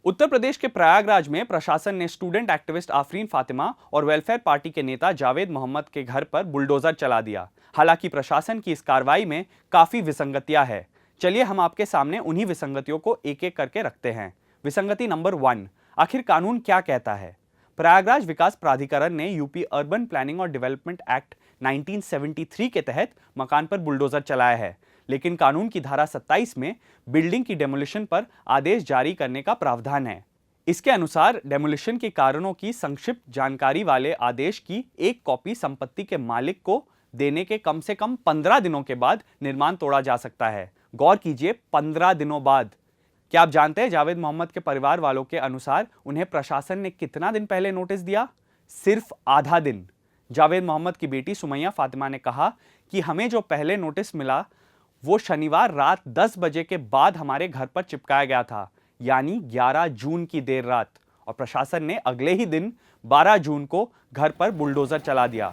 उत्तर प्रदेश के प्रयागराज में प्रशासन ने स्टूडेंट एक्टिविस्ट आफरीन फातिमा और वेलफेयर पार्टी के नेता जावेद मोहम्मद के घर पर बुलडोजर चला दिया। हालांकि प्रशासन की इस कार्रवाई में काफी विसंगतियां हैं। चलिए हम आपके सामने उन्हीं विसंगतियों को एक एक करके रखते हैं। विसंगति नंबर 1, आखिर कानून क्या कहता है? प्रयागराज विकास प्राधिकरण ने यूपी अर्बन प्लानिंग और डेवलपमेंट एक्ट 1973 के तहत मकान पर बुलडोजर चलाया है, लेकिन कानून की धारा 27 में बिल्डिंग की डेमोलिशन पर आदेश जारी करने का प्रावधान है। इसके अनुसार डेमोलिशन के कारणों की संक्षिप्त जानकारी वाले आदेश की एक कॉपी संपत्ति के मालिक को देने के कम से कम 15 दिनों के बाद निर्माण तोड़ा जा सकता है। गौर कीजिए, 15 दिनों बाद। क्या आप जानते हैं जावेद मोहम्मद के परिवार वालों के अनुसार उन्हें प्रशासन ने कितना दिन पहले नोटिस दिया? सिर्फ आधा दिन। जावेद मोहम्मद की बेटी सुमैया फातिमा ने कहा कि हमें जो पहले नोटिस मिला वो शनिवार रात 10 बजे के बाद हमारे घर पर चिपकाया गया था, यानी 11 जून की देर रात, और प्रशासन ने अगले ही दिन 12 जून को घर पर बुलडोजर चला दिया।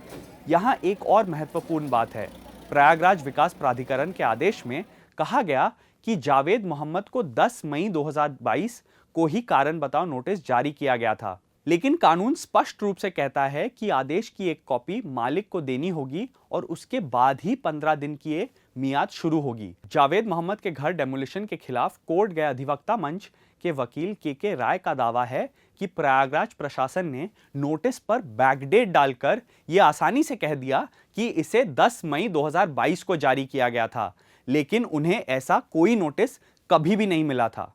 यहां एक और महत्वपूर्ण बात है। प्रयागराज विकास प्राधिकरण के आदेश में कहा गया कि जावेद मोहम्मद को 10 मई 2022 को ही कारण बताओ नोटिस जारी किया गया था, लेकिन कानून स्पष्ट रूप से कहता है कि आदेश की एक कॉपी मालिक को देनी होगी और उसके बाद ही 15 दिन की ये मियाद शुरू होगी। जावेद मोहम्मद के घर डेमोलिशन के खिलाफ कोर्ट गए अधिवक्ता मंच के वकील के राय का दावा है कि प्रयागराज प्रशासन ने नोटिस पर बैकडेट डालकर यह आसानी से कह दिया कि इसे 10 मई 2022 को जारी किया गया था, लेकिन उन्हें ऐसा कोई नोटिस कभी भी नहीं मिला था।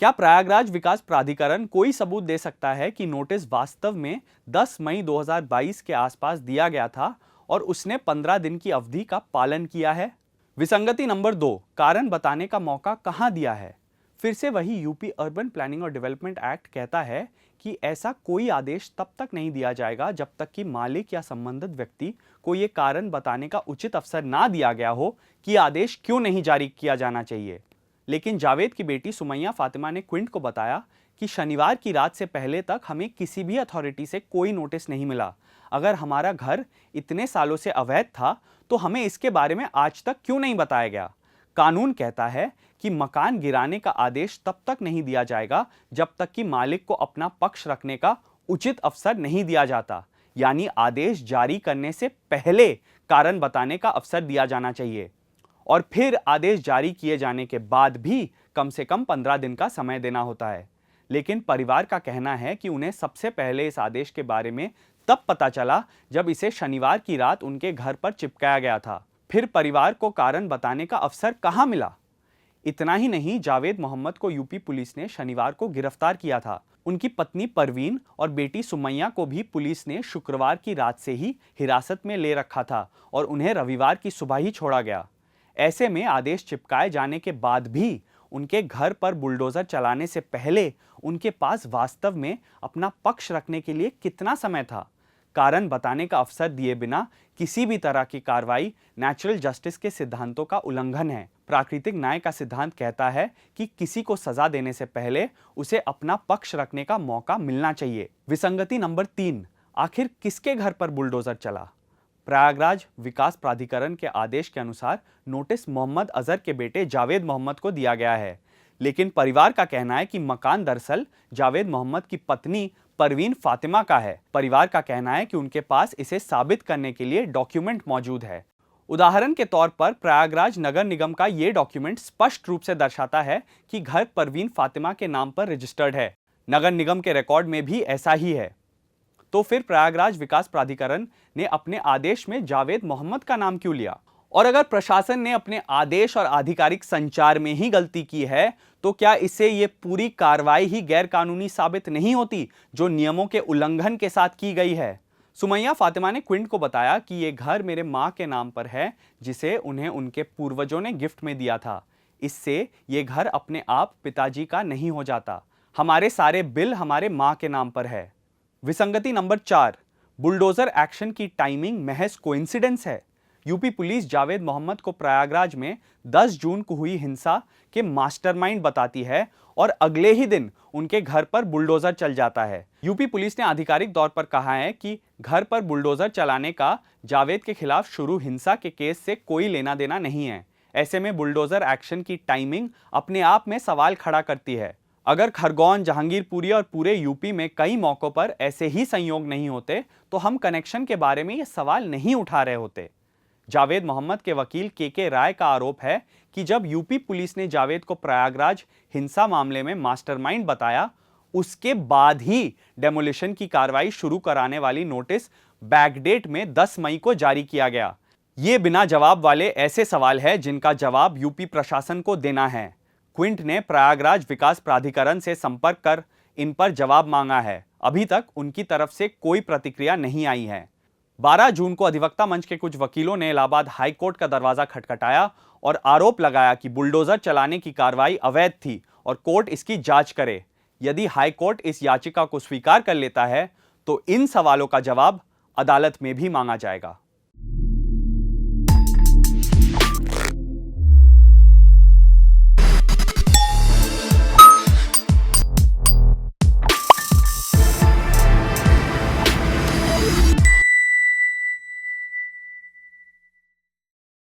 क्या प्रयागराज विकास प्राधिकरण कोई सबूत दे सकता है कि नोटिस वास्तव में 10 मई 2022 के आसपास दिया गया था और उसने 15 दिन की अवधि का पालन किया है? विसंगति नंबर 2, कारण बताने का मौका कहां दिया है? फिर से वही यूपी अर्बन प्लानिंग और डेवलपमेंट एक्ट कहता है कि ऐसा कोई आदेश तब तक नहीं दिया जाएगा जब तक कि मालिक या संबंधित व्यक्ति को यह कारण बताने का उचित अवसर ना दिया गया हो कि आदेश क्यों नहीं जारी किया जाना चाहिए। लेकिन जावेद की बेटी सुमैया फातिमा ने क्विंट को बताया कि शनिवार की रात से पहले तक हमें किसी भी अथॉरिटी से कोई नोटिस नहीं मिला। अगर हमारा घर इतने सालों से अवैध था तो हमें इसके बारे में आज तक क्यों नहीं बताया गया? कानून कहता है कि मकान गिराने का आदेश तब तक नहीं दिया जाएगा जब तक कि मालिक को अपना पक्ष रखने का उचित अवसर नहीं दिया जाता, यानी आदेश जारी करने से पहले कारण बताने का अवसर दिया जाना चाहिए और फिर आदेश जारी किए जाने के बाद भी कम से कम 15 दिन का समय देना होता है। लेकिन परिवार का कहना है कि उन्हें सबसे पहले इस आदेश के बारे में तब पता चला जब इसे शनिवार की रात उनके घर पर चिपकाया गया था। फिर परिवार को कारण बताने का अवसर कहां मिला? इतना ही नहीं, जावेद मोहम्मद को यूपी पुलिस ने शनिवार को गिरफ्तार किया था। उनकी पत्नी परवीन और बेटी सुमैया को भी पुलिस ने शुक्रवार की रात से ही हिरासत में ले रखा था और उन्हें रविवार की सुबह ही छोड़ा गया। ऐसे में आदेश चिपकाए जाने के बाद भी उनके घर पर बुलडोजर चलाने से पहले उनके पास वास्तव में अपना पक्ष रखने के लिए कितना समय था? कारण बताने का अवसर दिए बिना किसी भी तरह की कार्रवाई नेचुरल जस्टिस के सिद्धांतों का उल्लंघन है। प्राकृतिक न्याय का सिद्धांत कहता है कि किसी को सजा देने से पहले उसे अपना पक्ष रखने का मौका मिलना चाहिए। विसंगति नंबर 3, आखिर किसके घर पर बुलडोजर चला? प्रयागराज विकास प्राधिकरण के आदेश के अनुसार नोटिस मोहम्मद अजहर के बेटे जावेद मोहम्मद को दिया गया है, लेकिन परिवार का कहना है कि मकान दरअसल जावेद मोहम्मद की पत्नी परवीन फातिमा का है। परिवार का कहना है कि उनके पास इसे साबित करने के लिए डॉक्यूमेंट मौजूद है। उदाहरण के तौर पर प्रयागराज नगर निगम का यह डॉक्यूमेंट स्पष्ट रूप से दर्शाता है कि घर परवीन फातिमा के नाम पर रजिस्टर्ड है। नगर निगम के रिकॉर्ड में भी ऐसा ही है। तो फिर प्रयागराज विकास प्राधिकरण ने अपने आदेश में जावेद मोहम्मद का नाम क्यों लिया? और अगर प्रशासन ने अपने आदेश और आधिकारिक संचार में ही गलती की है तो क्या इससे ये पूरी कार्रवाई ही गैर कानूनी साबित नहीं होती जो नियमों के उल्लंघन के साथ की गई है? सुमैया फातिमा ने क्विंट को बताया कि ये घर मेरे मां के नाम पर है, जिसे उन्हें उनके पूर्वजों ने गिफ्ट में दिया था। इससे ये घर अपने आप पिताजी का नहीं हो जाता। हमारे सारे बिल हमारे मां के नाम पर है। विसंगति नंबर 4, बुलडोजर एक्शन की टाइमिंग महज कोइंसिडेंस है। यूपी पुलिस जावेद मोहम्मद को प्रयागराज में 10 जून को हुई हिंसा के मास्टरमाइंड बताती है और अगले ही दिन उनके घर पर बुलडोजर चल जाता है। यूपी पुलिस ने आधिकारिक तौर पर कहा है कि घर पर बुलडोजर चलाने का जावेद के खिलाफ शुरू हिंसा के केस से कोई लेना देना नहीं है। ऐसे में बुलडोजर एक्शन की टाइमिंग अपने आप में सवाल खड़ा करती है। अगर खरगोन, जहांगीरपुरी और पूरे यूपी में कई मौकों पर ऐसे ही संयोग नहीं होते तो हम कनेक्शन के बारे में ये सवाल नहीं उठा रहे होते। जावेद मोहम्मद के वकील के राय का आरोप है कि जब यूपी पुलिस ने जावेद को प्रयागराज हिंसा मामले में मास्टरमाइंड बताया, उसके बाद ही डेमोलिशन की कार्रवाई शुरू कराने वाली नोटिस बैकडेट में 10 मई को जारी किया गया। ये बिना जवाब वाले ऐसे सवाल है जिनका जवाब यूपी प्रशासन को देना है। क्विंट ने प्रयागराज विकास प्राधिकरण से संपर्क कर इन पर जवाब मांगा है। अभी तक उनकी तरफ से कोई प्रतिक्रिया नहीं आई है। 12 जून को अधिवक्ता मंच के कुछ वकीलों ने इलाहाबाद हाई कोर्ट का दरवाजा खटखटाया और आरोप लगाया कि बुलडोजर चलाने की कार्रवाई अवैध थी और कोर्ट इसकी जांच करे। यदि हाई कोर्ट इस याचिका को स्वीकार कर लेता है तो इन सवालों का जवाब अदालत में भी मांगा जाएगा।